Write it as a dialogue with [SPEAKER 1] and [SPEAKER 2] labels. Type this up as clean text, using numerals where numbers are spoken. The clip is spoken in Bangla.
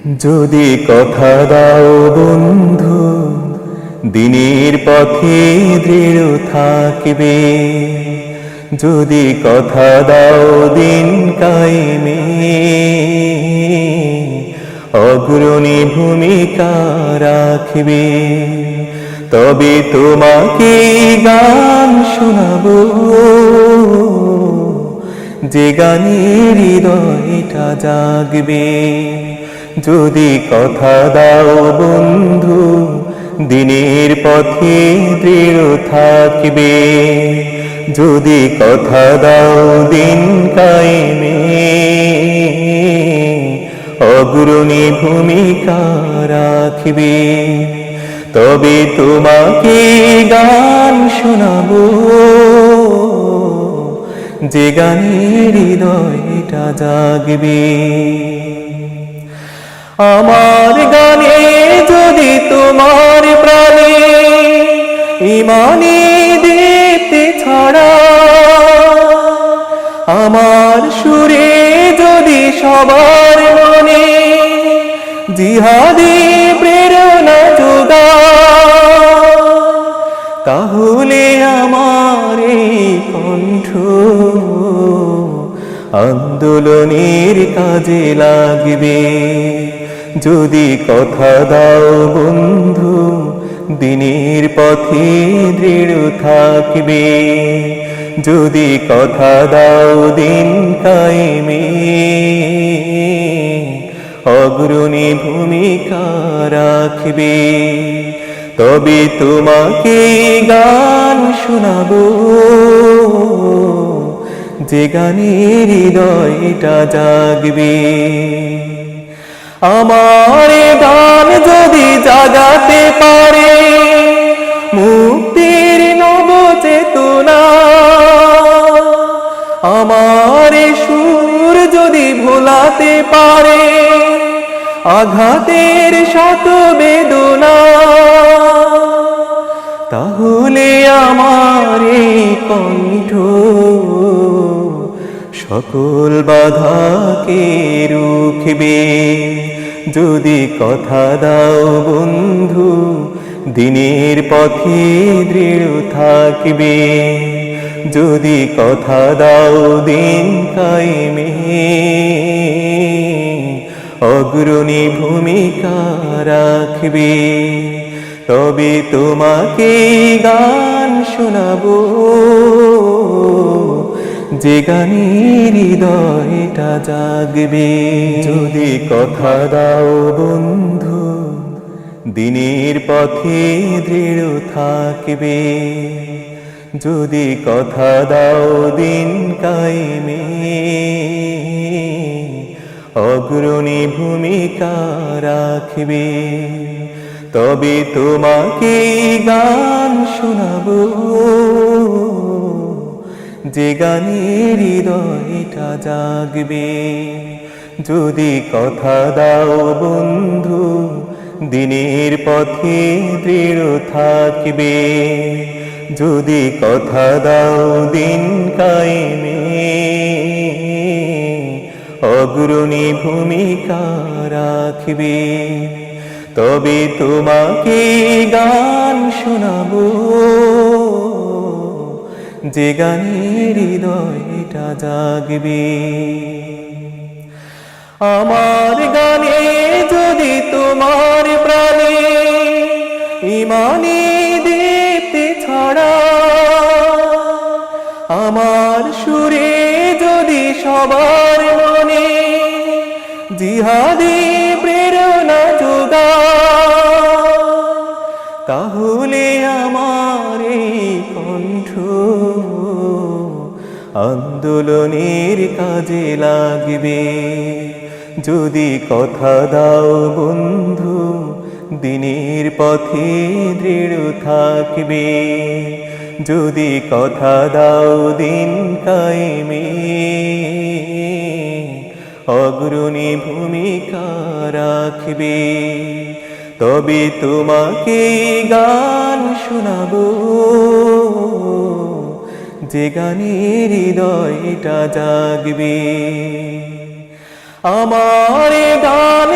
[SPEAKER 1] যদি কথা দাও বন্ধু, দিনের পথে দৃঢ় থাকবে। যদি কথা দাও দিন কায়েমে, অগ্রণী ভূমিকা রাখবে। তবে তোমাকে গান শোনাবো, যে গানের হৃদয়টা জাগবে। যদি কথা দাও বন্ধু, দিনের পথে দৃঢ় থাকবে। যদি কথা দাও দিন কায়েমে, অগ্রণী ভূমিকা রাখবে। তবে তোমাকে গান শোনাবো, যে গানের হৃদয়টা জাগবে। আমার গানে যদি তোমার প্রাণে ইমানি দীপ্তি ছড়া, আমার সুরে যদি সবার মনে জিহাদি প্রেরণা যোগা, তাহলে আমার এই কণ্ঠ আন্দোলনের কাজে লাগবে। যদি কথা দাও বন্ধু, দিনের পথে দৃঢ় থাকবে। যদি কথা দাও দিন কায়েমে, অগ্রণী ভূমিকা রাখবে। তবে তোমাকে গান শোনাবো, যে গানের হৃদয়টা জাগবে। আমার গান যদি জাগাতে পারে মুক্তির নব চেতনা, আমার সুর যদি ভোলাতে পারে আঘাতের শত বেদনা, তাহলে আমার এই কণ্ঠ সকল বাধাকে রুখবে। যদি কথা দাও বন্ধু, দিনের পথে দৃঢ় থাকবে। যদি কথা দাও দিন কায়েমে, অগ্রণী ভূমিকা রাখবে। তবে তোমাকে গান শোনাবো, যে গানের হৃদয়টা জাগবে। যদি কথা দাও বন্ধু, দিনের পথে দৃঢ় থাকবে। যদি কথা দাও দিন কায়েমে, অগ্রণী ভূমিকা রাখবে। তবে তোমাকে গান শোনাবো, যে গানের হৃদয়টা জাগবে। যদি কথা দাও বন্ধু, দিনের পথে দৃঢ় থাকবে। যদি কথা দাও দিন কায়েমে, অগ্রণী ভূমিকা রাখবে। তবে তোমাকে গান শোনাবো, যে গানের হৃদয়টা জাগবে। আমার গানে যদি তোমার প্রাণে ইমানি দীপ্তি ছড়া, আমার সুরে যদি সবার মনে জিহাদি প্রেরণা যোগা, তাহলে আমার এই কণ্ঠ আন্দোলনের কাজে লাগবে। যদি কথা দাও বন্ধু, দিনের পথে দৃঢ় থাকবে। যদি কথা দাও দিন কায়েমে, অগ্রণী ভূমিকা রাখবে। তবে তোমাকে গান শোনাবো, যে গানের হৃদয়টা জাগবে। আমার গান